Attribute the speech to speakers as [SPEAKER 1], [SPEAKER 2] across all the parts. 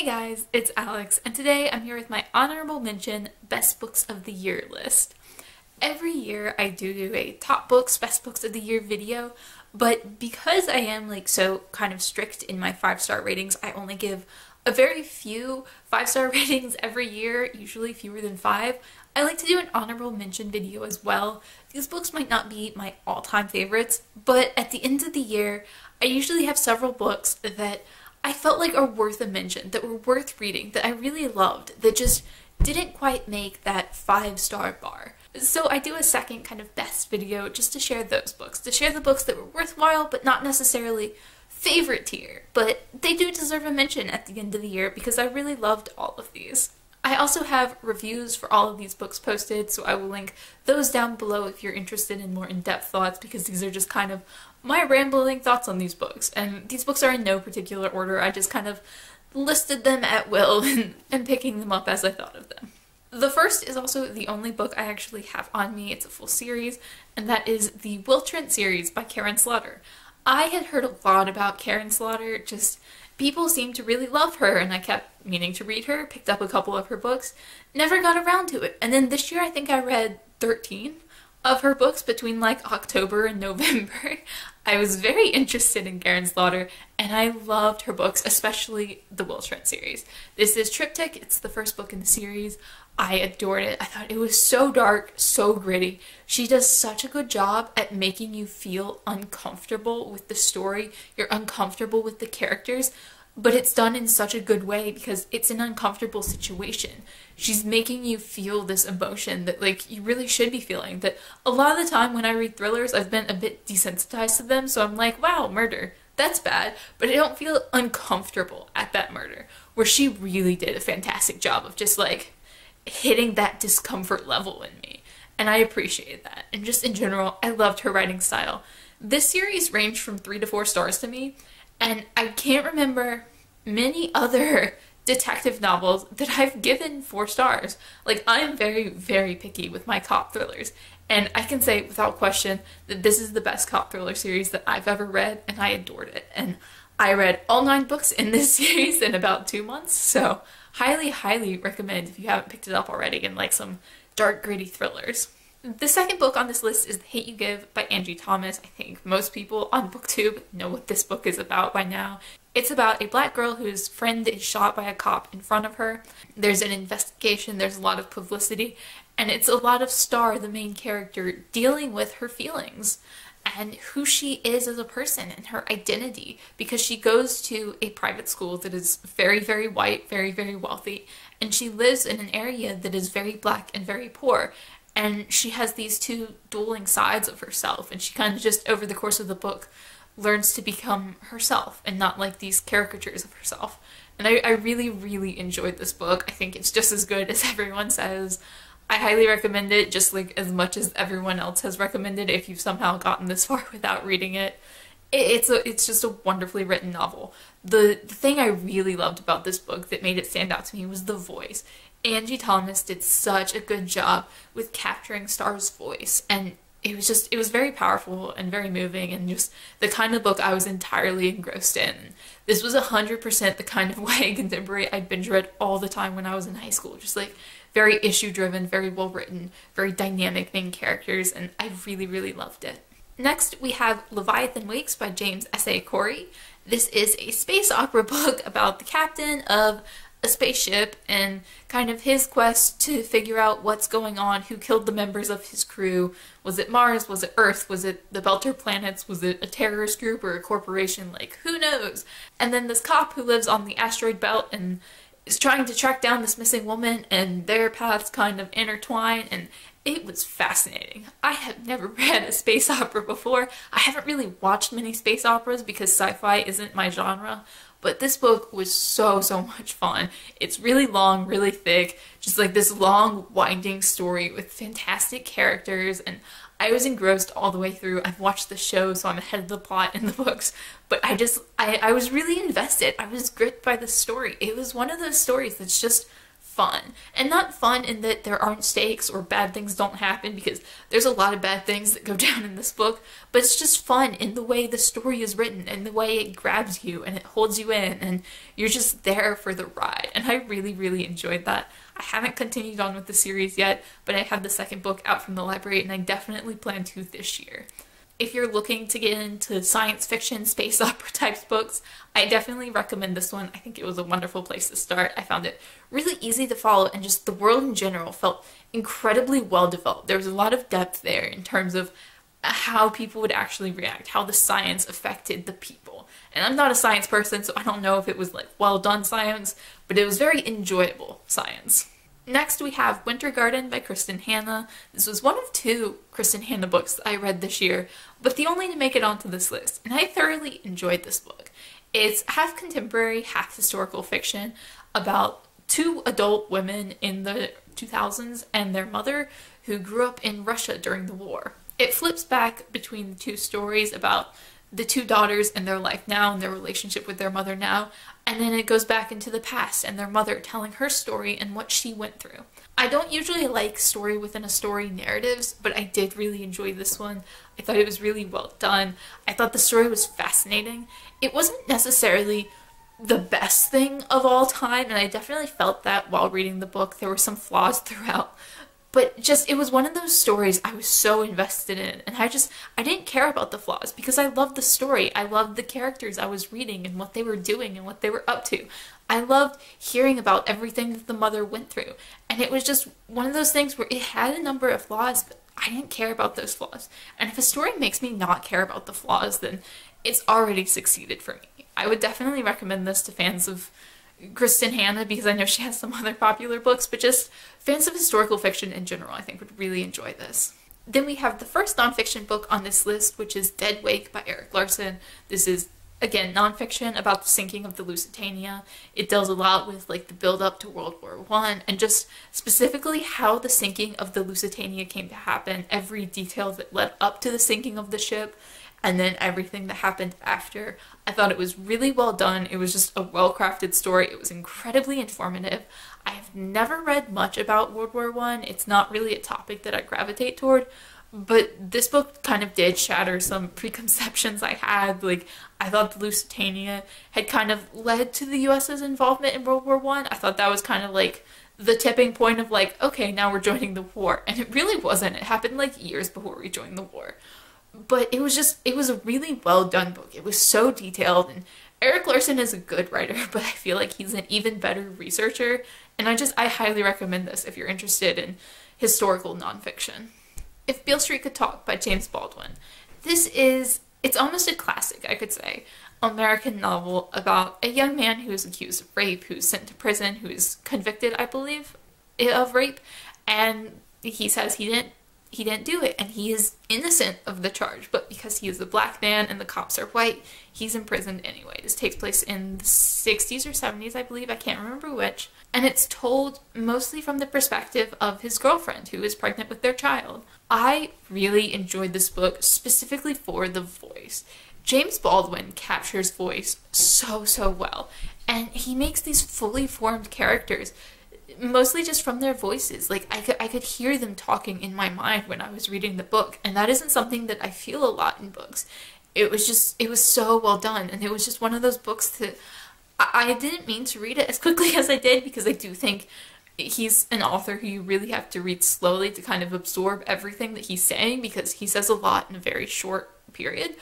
[SPEAKER 1] guys, it's Alex, and today I'm here with my honorable mention Best Books of the Year list. Every year I do a top books, best books of the year video, but because I am so kind of strict in my 5-star ratings, I only give a very few 5-star ratings every year, usually fewer than 5. I like to do an honorable mention video as well. These books might not be my all-time favorites, but at the end of the year, I usually have several books that I felt like are worth a mention, that were worth reading, that I really loved, that just didn't quite make that 5-star bar. So I do a second kind of best video just to share those books, to share the books that were worthwhile but not necessarily favorite tier, but they do deserve a mention at the end of the year because I really loved all of these. I also have reviews for all of these books posted, so I will link those down below if you're interested in more in-depth thoughts, because these are just kind of my rambling thoughts on these books. And these books are in no particular order, I just kind of listed them at will and picking them up as I thought of them. The first is also the only book I actually have on me. It's a full series, and that is the Willrent series by Karin. I had heard a lot about Karin, just people seem to really love her, and I kept meaning to read her, picked up a couple of her books, never got around to it. And then this year I think I read 13 of her books between October and November. I was very interested in Karin, and I loved her books, especially the Willrent series. This is Triptych, it's the first book in the series. I adored it. I thought it was so dark, so gritty. She does such a good job at making you feel uncomfortable with the story. You're uncomfortable with the characters, but it's done in such a good way because it's an uncomfortable situation. She's making you feel this emotion that you really should be feeling. That a lot of the time when I read thrillers, I've been a bit desensitized to them, so I'm like, wow, murder, that's bad, but I don't feel uncomfortable at that murder. Where she really did a fantastic job of just hitting that discomfort level in me, and I appreciated that. And just in general, I loved her writing style. This series ranged from 3 to 4 stars to me, and I can't remember many other detective novels that I've given 4 stars. I'm very, very picky with my cop thrillers, and I can say without question that this is the best cop thriller series that I've ever read, and I adored it. And I read all 9 books in this series in about 2 months, so highly, highly recommend if you haven't picked it up already and like some dark, gritty thrillers. The second book on this list is The Hate You Give by Angie. I think most people on BookTube know what this book is about by now. It's about a black girl whose friend is shot by a cop in front of her. There's an investigation, there's a lot of publicity, and it's a lot of Star, the main character, dealing with her feelings and who she is as a person and her identity, because she goes to a private school that is very, very white, very, very wealthy, and she lives in an area that is very black and very poor, and she has these two dueling sides of herself, and she kind of just, over the course of the book, learns to become herself and not these caricatures of herself. And I really, really enjoyed this book. I think it's just as good as everyone says. I highly recommend it, just as much as everyone else has recommended if you've somehow gotten this far without reading it. It's just a wonderfully written novel. The thing I really loved about this book that made it stand out to me was the voice. Angie did such a good job with capturing Star's voice, and it was very powerful and very moving, and just the kind of book I was entirely engrossed in. This was 100% the kind of YA contemporary I binge read all the time when I was in high school, just very issue-driven, very well-written, very dynamic main characters, and I really, really loved it. Next, we have Leviathan Wakes by James S.A. Corey. This is a space opera book about the captain of a spaceship and kind of his quest to figure out what's going on, who killed the members of his crew. Was it Mars? Was it Earth? Was it the Belter planets? Was it a terrorist group or a corporation? Who knows? And then this cop who lives on the asteroid belt and is trying to track down this missing woman, and their paths kind of intertwine, and it was fascinating. I have never read a space opera before. I haven't really watched many space operas because sci-fi isn't my genre, but this book was so, so much fun. It's really long, really thick, just this long, winding story with fantastic characters, and I was engrossed all the way through. I've watched the show, so I'm ahead of the plot in the books, but I was really invested. I was gripped by the story. It was one of those stories that's just fun. And not fun in that there aren't stakes or bad things don't happen, because there's a lot of bad things that go down in this book, but it's just fun in the way the story is written and the way it grabs you and it holds you in and you're just there for the ride. And I really, really enjoyed that. I haven't continued on with the series yet, but I have the second book out from the library and I definitely plan to this year. If you're looking to get into science fiction, space opera types books, I definitely recommend this one. I think it was a wonderful place to start. I found it really easy to follow, and just the world in general felt incredibly well developed. There was a lot of depth there in terms of how people would actually react, how the science affected the people. And I'm not a science person, so I don't know if it was like well done science, but it was very enjoyable science. Next we have Winter Garden by Kristin Hannah. This was one of 2 Kristin Hannah books that I read this year, but the only to make it onto this list, and I thoroughly enjoyed this book. It's half contemporary, half historical fiction about 2 adult women in the 2000s and their mother who grew up in Russia during the war. It flips back between the 2 stories about the 2 daughters and their life now and their relationship with their mother now, and then it goes back into the past and their mother telling her story and what she went through. I don't usually like story within a story narratives, but I did really enjoy this one. I thought it was really well done. I thought the story was fascinating. It wasn't necessarily the best thing of all time, and I definitely felt that while reading the book. There were some flaws throughout, but just, it was one of those stories I was so invested in, and I didn't care about the flaws because I loved the story. I loved the characters I was reading and what they were doing and what they were up to. I loved hearing about everything that the mother went through, and it was just one of those things where it had a number of flaws, but I didn't care about those flaws. And if a story makes me not care about the flaws, then it's already succeeded for me. I would definitely recommend this to fans of Kristin Hannah, because I know she has some other popular books, but just fans of historical fiction in general I think would really enjoy this. Then we have the first nonfiction book on this list, which is Dead Wake by Erik Larson. This is, again, nonfiction about the sinking of the Lusitania. It deals a lot with like the build up to World War I and just specifically how the sinking of the Lusitania came to happen, every detail that led up to the sinking of the ship, and then everything that happened after. I thought it was really well done. It was just a well-crafted story. It was incredibly informative. I have never read much about World War I. It's not really a topic that I gravitate toward, but this book kind of did shatter some preconceptions I had. Like, I thought the Lusitania had kind of led to the US's involvement in World War I. I thought that was kind of like the tipping point of like, okay, now we're joining the war. And it really wasn't. It happened like years before we joined the war. But it was a really well done book. It was so detailed, and Erik Larson is a good writer, but I feel like he's an even better researcher, and I highly recommend this if you're interested in historical nonfiction. If Beale Street Could Talk by James Baldwin. It's almost a classic, I could say, American novel about a young man who is accused of rape, who's sent to prison, who is convicted, I believe, of rape, and he says he didn't do it, and he is innocent of the charge, but because he is a black man and the cops are white, he's imprisoned anyway. This takes place in the 60s or 70s, I believe, I can't remember which, and it's told mostly from the perspective of his girlfriend, who is pregnant with their child. I really enjoyed this book, specifically for the voice. James Baldwin captures voice so well, and he makes these fully formed characters mostly just from their voices. Like, I could hear them talking in my mind when I was reading the book, and that isn't something that I feel a lot in books. It was so well done, and it was just one of those books that I didn't mean to read it as quickly as I did, because I do think he's an author who you really have to read slowly to kind of absorb everything that he's saying, because he says a lot in a very short period.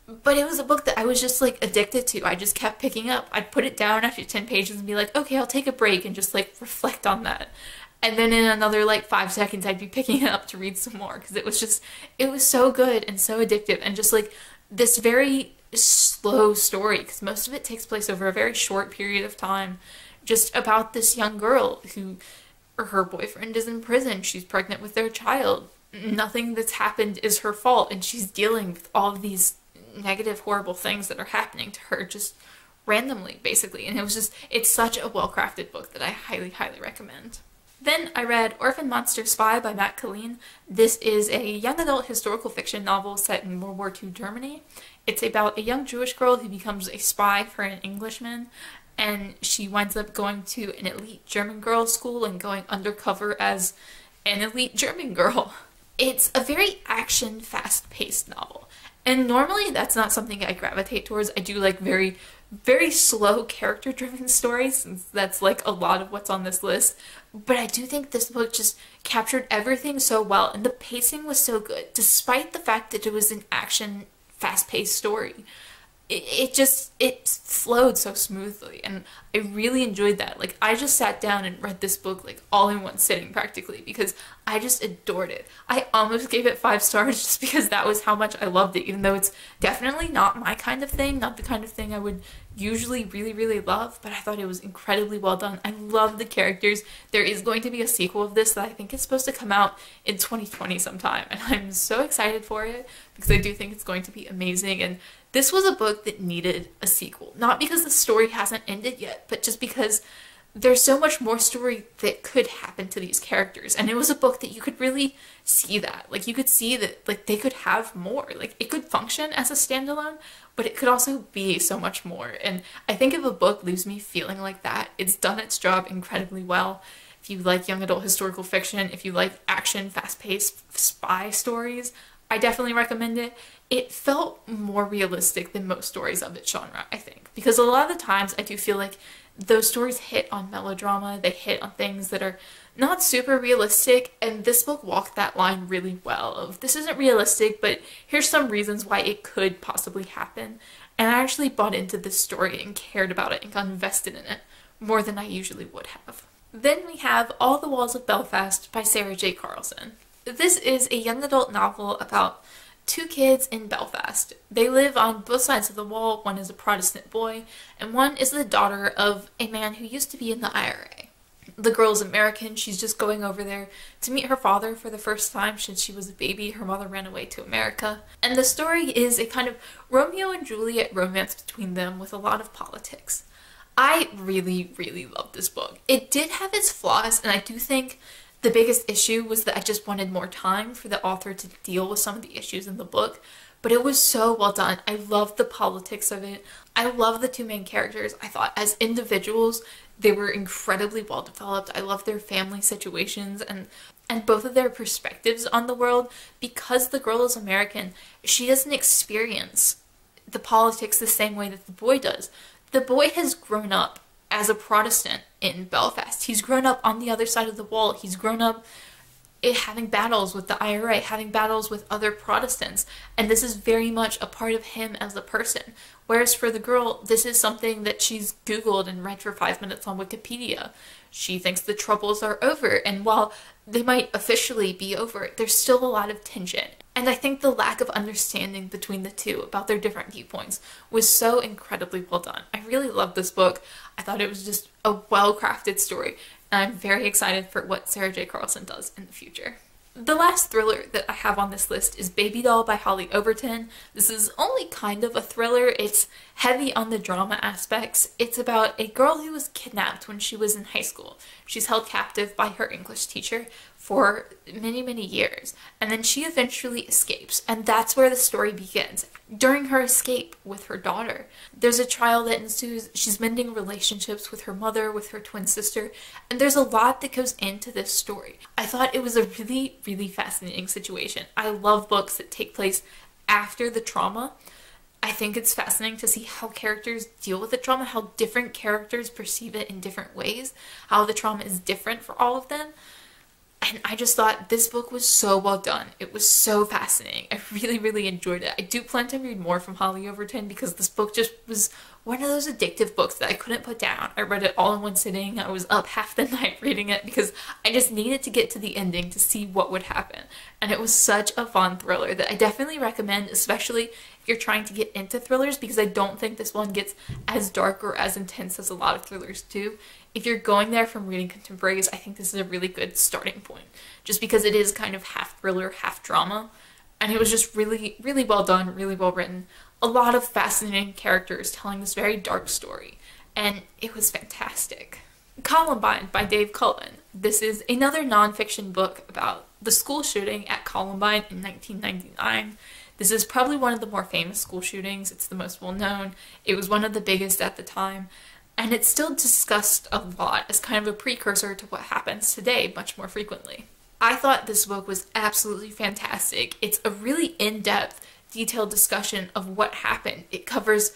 [SPEAKER 1] But it was a book that I was just like addicted to. I just kept picking up. I'd put it down after 10 pages and be like, okay, I'll take a break and just like reflect on that. And then in another like 5 seconds, I'd be picking it up to read some more, because it was so good and so addictive, and just like this very slow story, because most of it takes place over a very short period of time, just about this young girl who, her boyfriend is in prison. She's pregnant with their child. Nothing that's happened is her fault, and she's dealing with all of these negative, horrible things that are happening to her just randomly, basically. And it's such a well-crafted book that I highly recommend. Then I read Orphan Monster Spy by Killeen. This is a young adult historical fiction novel set in World War II Germany. It's about a young Jewish girl who becomes a spy for an Englishman, and she winds up going to an elite German girls' school and going undercover as an elite German girl. It's a very action, fast-paced novel. And normally that's not something I gravitate towards. I do like very, very slow character-driven stories, since that's like a lot of what's on this list. But I do think this book just captured everything so well, and the pacing was so good, despite the fact that it was an action, fast-paced story. It flowed so smoothly, and I really enjoyed that. Like, I just sat down and read this book like all in one sitting practically, because I just adored it. I almost gave it 5 stars just because that was how much I loved it, even though it's definitely not my kind of thing, not the kind of thing I would usually really love, but I thought it was incredibly well done. I love the characters. There is going to be a sequel of this that I think is supposed to come out in 2020 sometime, and I'm so excited for it because I do think it's going to be amazing. And this was a book that needed a sequel, not because the story hasn't ended yet, but just because there's so much more story that could happen to these characters. And it was a book that you could really see that. Like, you could see that, like, they could have more. Like, it could function as a standalone, but it could also be so much more. And I think if a book leaves me feeling like that, it's done its job incredibly well. If you like young adult historical fiction, if you like action, fast-paced spy stories, I definitely recommend it. It felt more realistic than most stories of its genre, I think. Because a lot of the times I do feel like those stories hit on melodrama, they hit on things that are not super realistic, and this book walked that line really well of, this isn't realistic, but here's some reasons why it could possibly happen. And I actually bought into this story and cared about it and got invested in it more than I usually would have. Then we have All the Walls of Belfast by Sarah J. Carlson. This is a young adult novel about 2 kids in Belfast. They live on both sides of the wall. One is a Protestant boy, and one is the daughter of a man who used to be in the IRA. The girl's American. She's just going over there to meet her father for the first time since she was a baby. Her mother ran away to America. And the story is a kind of Romeo and Juliet romance between them with a lot of politics. I really loved this book. It did have its flaws, and I do think the biggest issue was that I just wanted more time for the author to deal with some of the issues in the book, but it was so well done. I loved the politics of it. I love the 2 main characters. I thought as individuals, they were incredibly well developed. I love their family situations and both of their perspectives on the world. Because the girl is American, she doesn't experience the politics the same way that the boy does. The boy has grown up as a Protestant in Belfast. He's grown up on the other side of the wall. He's grown up having battles with the IRA, having battles with other Protestants, and this is very much a part of him as a person. Whereas for the girl, this is something that she's Googled and read for 5 minutes on Wikipedia. She thinks the troubles are over, and while they might officially be over, there's still a lot of tension. And I think the lack of understanding between the 2 about their different viewpoints was so incredibly well done. I really loved this book. I thought it was just a well-crafted story, and I'm very excited for what Sarah J. Carlson does in the future. The last thriller that I have on this list is Baby Doll by Hollie Overton. This is only kind of a thriller. It's heavy on the drama aspects. It's about a girl who was kidnapped when she was in high school. She's held captive by her English teacher for many years, and then she eventually escapes, and that's where the story begins. During her escape with her daughter, there's a trial that ensues. She's mending relationships with her mother, with her twin sister, and there's a lot that goes into this story. I thought it was a really fascinating situation. I love books that take place after the trauma. I think it's fascinating to see how characters deal with the trauma, how different characters perceive it in different ways, how the trauma is different for all of them. And I just thought this book was so well done. It was so fascinating. I really enjoyed it. I do plan to read more from Hollie Overton because this book just was one of those addictive books that I couldn't put down. I read it all in one sitting. I was up half the night reading it because I just needed to get to the ending to see what would happen. And it was such a fun thriller that I definitely recommend, especially if you're trying to get into thrillers, because I don't think this one gets as dark or as intense as a lot of thrillers do. If you're going there from reading contemporaries, I think this is a really good starting point, just because it is kind of half thriller, half drama, and it was just really well done, really well written. A lot of fascinating characters telling this very dark story, and it was fantastic. Columbine by Dave Cullen. This is another nonfiction book about the school shooting at Columbine in 1999. This is probably one of the more famous school shootings. It's the most well known. It was one of the biggest at the time. and it's still discussed a lot as kind of a precursor to what happens today much more frequently. I thought this book was absolutely fantastic. It's a really in-depth, detailed discussion of what happened. It covers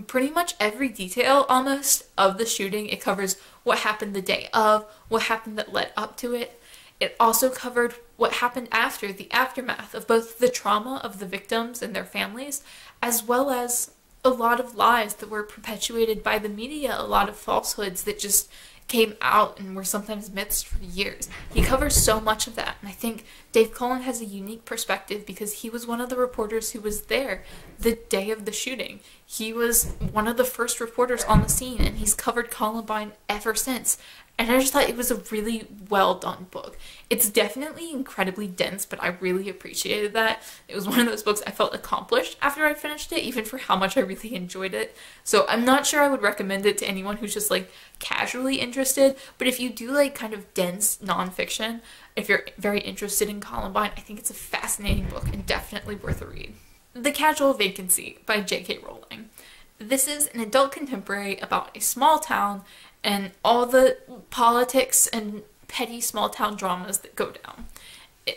[SPEAKER 1] pretty much every detail almost of the shooting. It covers what happened the day of, what happened that led up to it. It also covered what happened after, the aftermath of both the trauma of the victims and their families, as well as a lot of lies that were perpetuated by the media, a lot of falsehoods that just came out and were sometimes myths for years. He covers so much of that, and I think Dave Cullen has a unique perspective because he was one of the reporters who was there the day of the shooting. He was one of the first reporters on the scene, and he's covered Columbine ever since. And I just thought it was a really well done book. It's definitely incredibly dense, but I really appreciated that. It was one of those books I felt accomplished after I finished it, even for how much I really enjoyed it. So I'm not sure I would recommend it to anyone who's just like casually interested, but if you do like kind of dense nonfiction, if you're very interested in Columbine, I think it's a fascinating book and definitely worth a read. The Casual Vacancy by J.K. Rowling. This is an adult contemporary about a small town and all the politics and petty small town dramas that go down.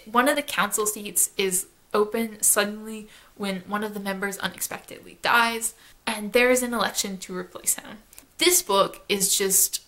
[SPEAKER 1] One of the council seats is open suddenly when one of the members unexpectedly dies, and there is an election to replace him. This book is just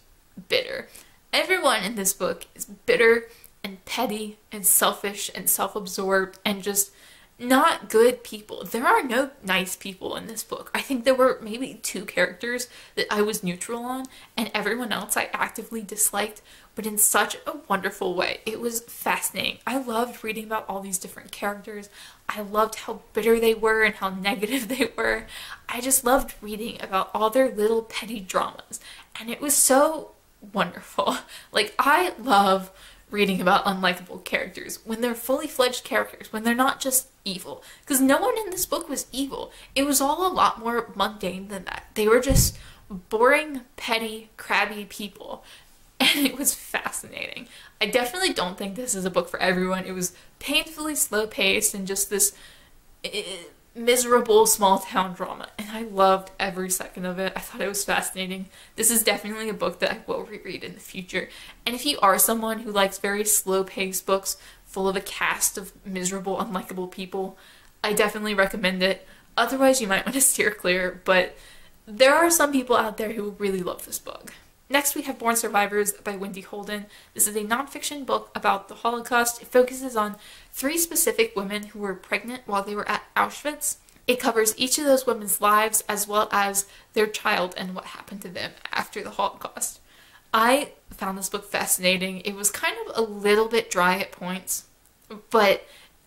[SPEAKER 1] bitter. Everyone in this book is bitter and petty and selfish and self-absorbed and just not good people. There are no nice people in this book. I think there were maybe 2 characters that I was neutral on, and everyone else I actively disliked, but in such a wonderful way. It was fascinating. I loved reading about all these different characters. I loved how bitter they were and how negative they were. I just loved reading about all their little petty dramas, and it was so wonderful. Like, I love reading about unlikable characters when they're fully fledged characters, when they're not just evil, because no one in this book was evil. It was all a lot more mundane than that. They were just boring, petty, crabby people, and it was fascinating. I definitely don't think this is a book for everyone. It was painfully slow-paced and just this miserable small town drama, and I loved every second of it. I thought it was fascinating. This is definitely a book that I will reread in the future, and if you are someone who likes very slow-paced books full of a cast of miserable, unlikable people, I definitely recommend it. Otherwise, you might want to steer clear, but there are some people out there who really love this book. Next, we have Born Survivors by Wendy Holden. This is a nonfiction book about the Holocaust. It focuses on 3 specific women who were pregnant while they were at Auschwitz. It covers each of those women's lives as well as their child and what happened to them after the Holocaust. I found this book fascinating. It was kind of a little bit dry at points, but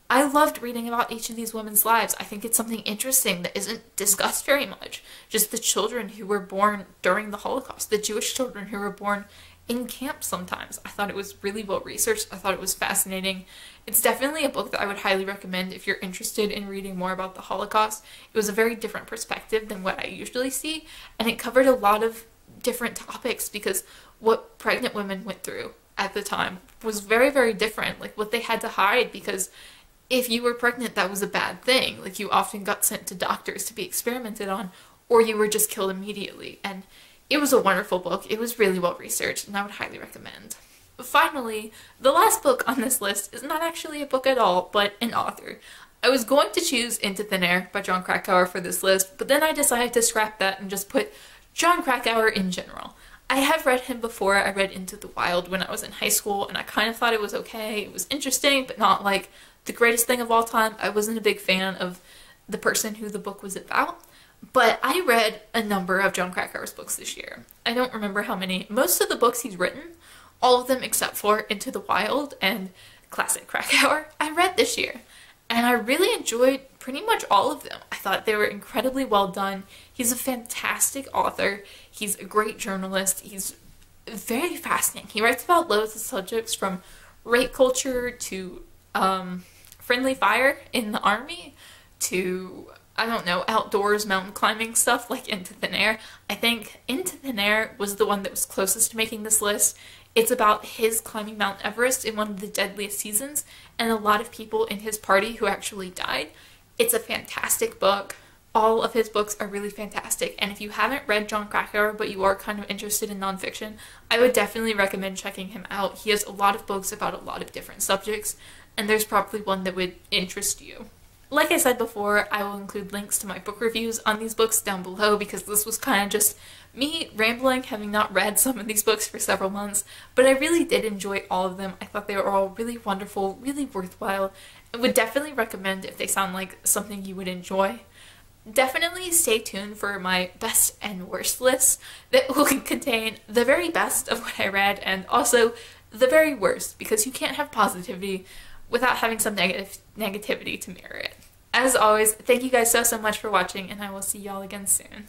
[SPEAKER 1] I loved reading about each of these women's lives. I think it's something interesting that isn't discussed very much. Just the children who were born during the Holocaust, the Jewish children who were born in camp sometimes. I thought it was really well researched. I thought it was fascinating. It's definitely a book that I would highly recommend if you're interested in reading more about the Holocaust. It was a very different perspective than what I usually see, and it covered a lot of different topics because what pregnant women went through at the time was very, very different. Like what they had to hide, because if you were pregnant, that was a bad thing. Like you often got sent to doctors to be experimented on, or you were just killed immediately. And it was a wonderful book. It was really well researched, and I would highly recommend. Finally, the last book on this list is not actually a book at all, but an author. I was going to choose Into Thin Air by Jon Krakauer for this list, but then I decided to scrap that and just put Jon Krakauer in general. I have read him before. I read Into the Wild when I was in high school, and I kind of thought it was okay. It was interesting, but not like the greatest thing of all time. I wasn't a big fan of the person who the book was about, but I read a number of Jon Krakauer's books this year. I don't remember how many. Most of the books he's written, all of them except for Into the Wild and Classic Krakauer, I read this year, and I really enjoyed pretty much all of them. I thought they were incredibly well done. He's a fantastic author. He's a great journalist. He's very fascinating. He writes about loads of subjects from rape culture to friendly fire in the army to, I don't know, outdoors mountain climbing stuff like Into Thin Air. I think Into Thin Air was the one that was closest to making this list. It's about his climbing Mount Everest in one of the deadliest seasons and a lot of people in his party who actually died. It's a fantastic book. All of his books are really fantastic, and if you haven't read Jon Krakauer but you are kind of interested in nonfiction, I would definitely recommend checking him out. He has a lot of books about a lot of different subjects, and there's probably one that would interest you. Like I said before, I will include links to my book reviews on these books down below because this was kind of just me rambling, having not read some of these books for several months, but I really did enjoy all of them. I thought they were all really wonderful, really worthwhile, and would definitely recommend if they sound like something you would enjoy. Definitely stay tuned for my best and worst list that will contain the very best of what I read and also the very worst, because you can't have positivity without having some negativity to mirror it. As always, thank you guys so much for watching, and I will see y'all again soon.